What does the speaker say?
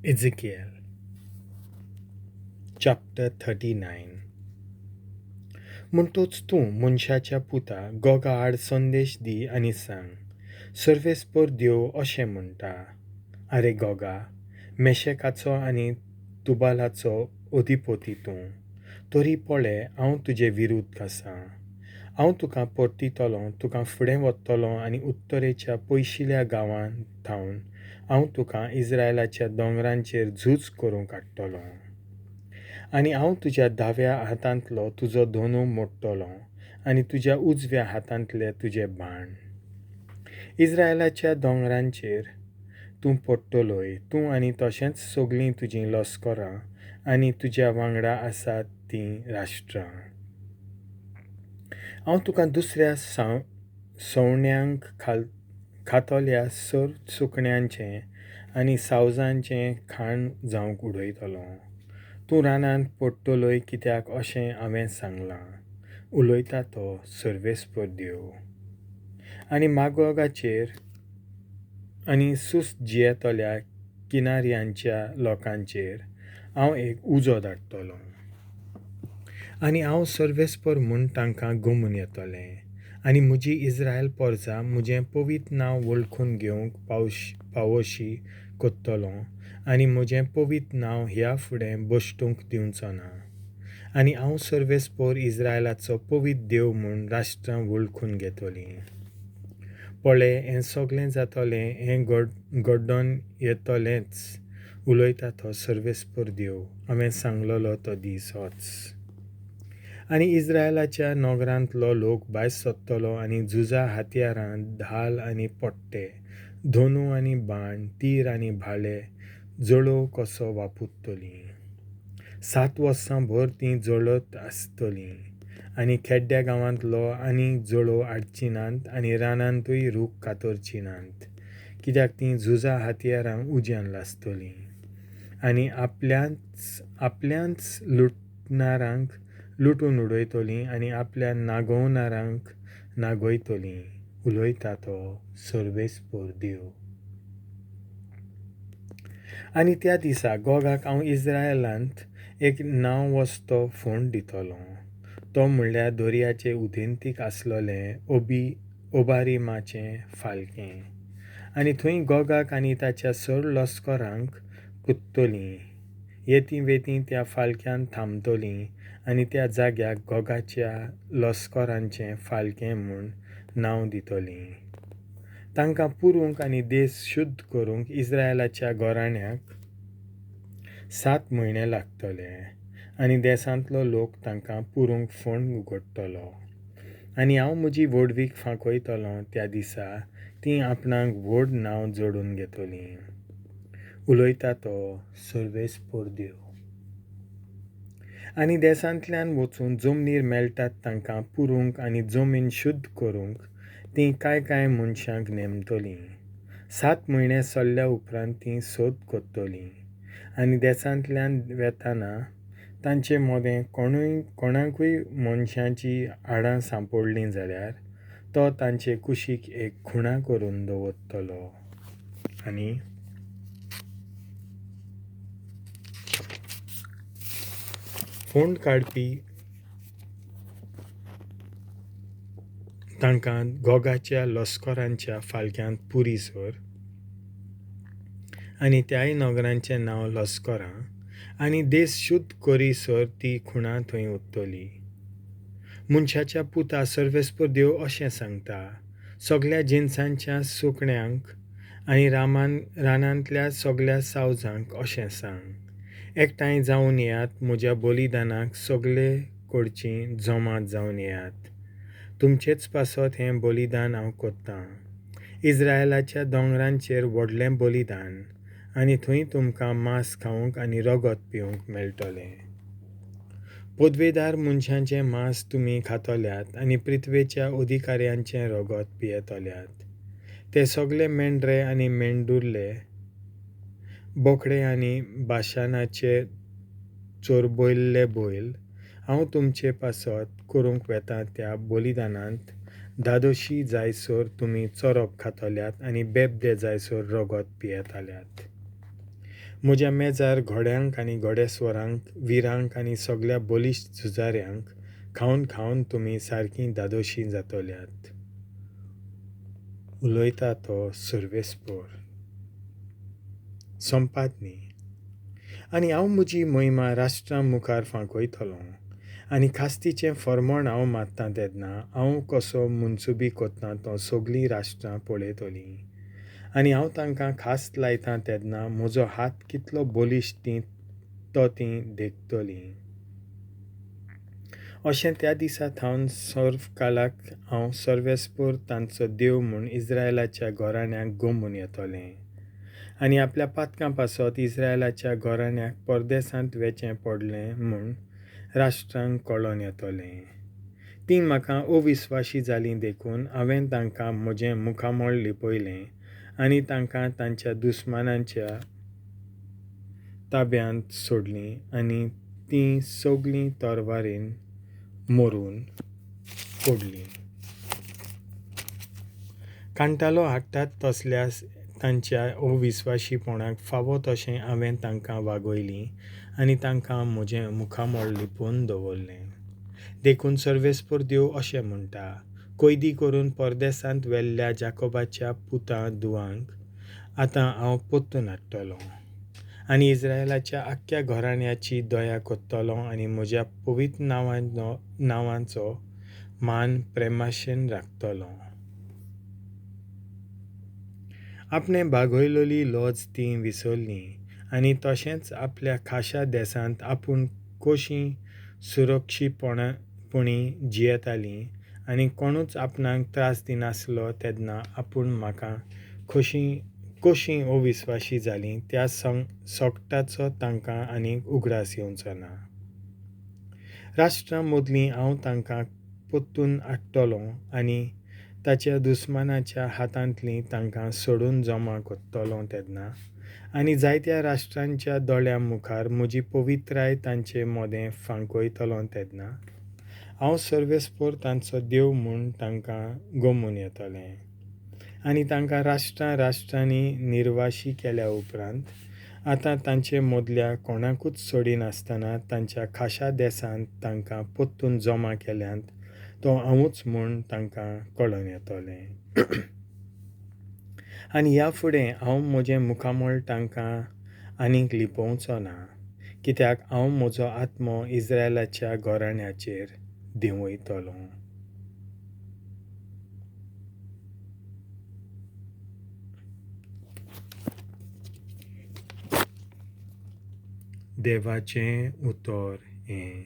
Ezekiel chapter 39. म्हणटोच तूं मनशाच्या पुता गोगा आड संदेश दी आनी सांग, सर्वेस्पर देव अशें म्हणटा, आरे गोगा, मेशेकाचो आनी तुबालाचो अधिपती तूं, तरी पळय हांव तुजे विरुद्ध आसां. हांव तुका परतितलों, तुका फुडें वतलों आनी उत्तरेच्या पयशिल्या गांवांत थावन हांव तुका इस्रायलाच्या दोंगरांचेर झूज करूंक हाडटलों. आनी हांव तुज्या दाव्या हातांतलो तुजो दोनू मोडटलों आनी तुज्या उजव्या हातांतले तुजे बाण. इस्रायलाच्या दोंगरांचेर तूं पडटलोय, तूं आनी तशेंच सगळीं तुजीं लस्करां आनी तुज्या वांगडा आसात तीं राष्ट्रां. हांव तुका दुसऱ्या सवण्यांक खातोल्या सर सुकण्यांचें आनी सावजांचें खाण जावंक उडयतलों. तूं रानांत पडटलोय कित्याक अशें हांवें सांगलां, उलयता तो सर्वेस्पर देव. आनी मागोगाचेर आनी सुस्त जियेतल्या किनाऱ्यांच्या लोकांचेर हांव एक उजो धाडटलों. आनी हांव सर्वेस्पर म्हूण तांकां गमून येतलें आनी म्हजी इस्रायल परजा म्हजें पवित्र नांव वळखून घेवंक पावोशी कोत्तलों आनी म्हजें पवित्र नांव ह्या फुडें बश्टूंक दिवचो ना. आनी हांव सर्वेस्पर इस्रायलाचो पवित्र देव म्हूण राष्ट्रां वळखून घेतलीं. पळय, हें सगळें जातलें, हें घडोवन येतलेंच, उलयता तो सर्वेस्पर देव. हांवें सांगलोलो तो दीस होच. आनी इस्रायलाच्या नगरांतलो लोक भायर सरतलो आनी झुजा हातयारां, ढाल आनी पोtt'tte, धोनू आनी बाण, तीर आनी भाले, जळो कसो वापुरतलीं. 7 वर्सां भर तीं जळत आसतलीं आनी खेड्ड्या गांवांतलो आनी जळो हाडची नात आनी रानांतूय रूख कातरची नात, कित्याक तीं झुजा हातयारांक उज्यान लासतलीं आनी आपल्याच लुटणारांक लुटून उडयतलीं आनी आपल्या नागोवणारांक नागयतलीं, उलयता तो सर्वेस्पर देव. आनी त्या दिसा गोगाक हांव इस्रायलांत एक नांववस्तो फोंड दितलों. तो म्हणल्यार दर्याचे उदेंतीक आसलोलें ओबारिमाचें फालकें. आनी थंय गोगाक आनी ताच्या सर लस्करांक कुदतलीं. येतीं वेतीं त्या फालक्यान थांबतलीं आनी त्या जाग्याक गोगाच्या लस्करांचें फालकें म्हूण नांव दितलीं. तांकां पुरूंक आनी देश शुद्ध करूंक इस्रायलाच्या घोराण्यांक 7 म्हयने लागतले आनी देसांतलो लोक तांकां पुरूंक फोंड उगडटलो. आनी हांव म्हजी व्हडवीक फांकयतलों त्या दिसा तीं आपणाक व्हड नांव जोडून घेतलीं, उलयता तो सर्वेस्पर देव. आनी देसांतल्यान वचून जमनीर मेळटात तांकां पुरूंक आनी जमीन शुद्ध करूंक तीं कांय मनशांक नेमतलीं. 7 म्हयने चल्ल्या उपरांत तीं सोद कोत्तलीं आनी देसांतल्यान वेताना तांचें मोदें कोणाकूय मनशांची हाडां सांपडलीं जाल्यार तो तांचे कुशीक एक खुणा करून दवरतलो. आनी फोंड काडपी तांकां गोगाच्या लस्करांच्या फालक्यांत पुरीसर आनी त्याय नगरांचें नांव लस्करां आनी देश शुद्ध करीसर ती खुणा थंय उरतली. मनशाच्या पुता सर्वेस्पर देव अशें सांगता, सगळ्या जिन्सांच्या सुकण्यांक आनी रानांतल्या सगळ्या सावजांक अशें सांग, एकठांय जावन येयात, म्हज्या बलिदानाक सगळे कडचीं जमा जावन येयात. तुमचेच पासत हें बलिदान हांव कोत्तां. इस्रायलाच्या दोंगरांचेर व्हडलें बलिदान आनी थंय तुमकां मांस खावंक आनी रगत पिवंक मेळटलें. पदवेदार मनशांचें मांस तुमी खातल्यात आनी पृथ्वेच्या अधिकाऱ्यांचें रगत पियेतल्यात. ते सगळे मेंढरे आनी मेंढुर्ले, बोकडे आनी बाशानाचे चोरबयल्ले बैल हांव तुमचे पासत करूंक वेतां त्या बलिदानांत धादोशी जायसर तुमी चोरप खातल्यात आनी बेबदे जायसर रगत पियेतल्यात. म्हज्या मेजार घोड्यांक आनी घोडेस्वरांक, विरांक आनी सगळ्या बलिश्ट झुजाऱ्यांक खावन खावन तुमी सारकीं दादोशी जातल्यात. उलयता तो सर्वेस्पोर. संपात न्ही. आनी हांव म्हजी मोहिमा राष्ट्रां मुखार फांकयतलों. आनी खास्तीचें फर्मोण हांव मारतां तेन्ना हांव कसो मुनसुबी कोत्तां तो सगळीं राष्ट्रां पळयतलीं. आनी हांव तांकां खास्त लायतां तेन्ना म्हजो हात कितलो बलिश्ट तो तीं देखतलीं. अशें त्या दिसा थावन सर्वकालाक हांव सर्वेस्पोर तांचो देव म्हूण इस्रायलाच्या घोराण्याक घुमून येतोलें. आनी आपल्या पातकां पासत इस्रायलाच्या घोराण्याक परदेसांत वेचें पडलें म्हूण राष्ट्रांक कळोन येतोलें. तीं म्हाका अविस्वाशी जालीं देखून हांवें तांकां म्हजें मुखामोळ लिपयलें आनी तांकां तांच्या दुस्मानांच्या ताब्यांत सोडलीं आनी तीं सगळीं तोरवारीन मरून पडलीं. कांटालो हाडटात तसल्या तांच्या अविस्वाशीपणाक फावो तशें हांवें तांकां वागयलीं आनी तांकां म्हजें मुखामोळ लिपोवन दवरलें. देखून सर्वेस्पोर देव अशें म्हणटा, कैदी करून परदेसांत व्हेल्ल्या जाकोबाच्या पुता धुवांक आतां हांव पोत्तून हाडटलों. आनी इस्रायलाच्या आख्ख्या घोराण्याची दया कोत्तलों आनी म्हज्या पवित्र नांवाचो मान प्रेमाशेन राखतलों. आपणें बागयलोली लॉज तीं विसरलीं आनी तशेंच आपल्या खाशा देसांत आपूण कशीं सुरक्षीतपणी जियेतालीं आनी कोणूच आपणाक त्रास दिनासलो तेन्ना आपूण म्हाका कशीं अविस्वाशी जालीं त्या सोगटाचो तांकां आनीक उगडास येवचो ना. राष्ट्रां मदलीं हांव तांकां पोत्तून हाडटलों आनी ताच्या दुस्मानाच्या हातांतलीं तांकां सोडून जमा कोत्तलों तेन्ना आनी जायत्या राष्ट्रांच्या दोळ्यां मुखार म्हजी पवित्राय तांचें मोदें फांकयतलों तेन्ना हांव सर्वेस्पोर तांचो देव म्हूण तांकां घुमून येतोलें. आनी तांकां राष्ट्रांनी निर्वाशी केल्या उपरांत आतां तांचे मदल्या कोणाकूच सोडिनासतना तांच्या खाशा देसांत तांकां पोत्तून जमा केल्यांत तो हांवूच म्हूण तांकां कळोन येतोलें. आनी ह्या फुडें हांव म्हजें मुखामोळ तांकां आनीक लिपोवचो ना, कित्याक हांव म्हजो आत्मो इस्रायलाच्या घोराण्याचेर देंवयतलों. देवाचें उतर हें.